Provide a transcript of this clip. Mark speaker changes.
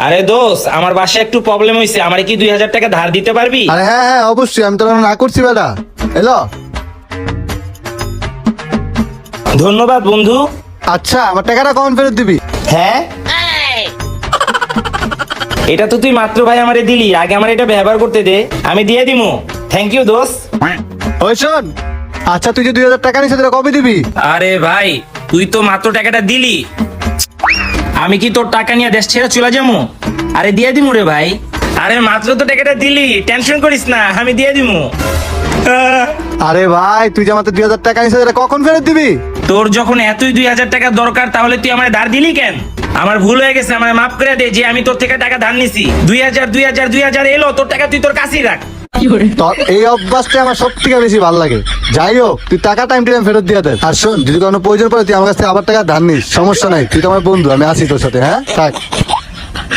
Speaker 1: আরে দোস্ত, আমার বাসায় একটু প্রবলেম হয়েছে, আমারে কি 2000 টাকা ধার দিতে পারবি?
Speaker 2: আরে হ্যাঁ হ্যাঁ অবশ্যই, আমি তোর না করছি বেটা। এলো।
Speaker 1: ধন্যবাদ বন্ধু।
Speaker 2: আচ্ছা, আমার টাকাটা কখন ফেরত দিবি?
Speaker 1: হ্যাঁ, এটা তো তুই মাত্র ভাই আমারে দিলি, আগে আমার এটা ব্যবহার করতে দে, আমি দিয়ে দিমু। থ্যাংক ইউ দোস্ত।
Speaker 2: ওই শোন, আচ্ছা তুই যে 2000 টাকা নিছিস সেটা কবে দিবি?
Speaker 1: আরে ভাই, তুই তো মাত্র টাকাটা দিলি, আমি কি তোর টাকা নিয়ে দেশ ছেড়ে চলে যাবো? আরে দিয়ে দিমু রে ভাই। আরে মাত্র তো টাকাটা দিলি, টেনশন করিস না, আমি দিয়ে দিমু।
Speaker 2: আরে ভাই, তুই যে আমাদের 2000 টাকা নিছিস সেটা কখন ফেরত দিবি?
Speaker 1: তোর যখন এতই 2000 টাকা দরকার, তাহলে তুই আমার ধার দিলি কেন? আমার ভুল হয়ে গেছে, আমার মাফ করে দে যে আমি তোর থেকে টাকা ধার নিছি। 2000 এলো, তোর টাকা তুই তোর কাছেই রাখ।
Speaker 2: তোর এই অভ্যাসটা আমার সব থেকে বেশি ভালো লাগে। যাই হোক, তুই টাকা টাইম টাইম ফেরত দিয়ে দে। আর শোন, যদি কোনো প্রয়োজন পড়ে তুই আমার কাছ থেকে আবার টাকা ধার নিস, সমস্যা নাই, তুই তো আমার বন্ধু, আমি আছি তোর সাথে। হ্যাঁ থাক।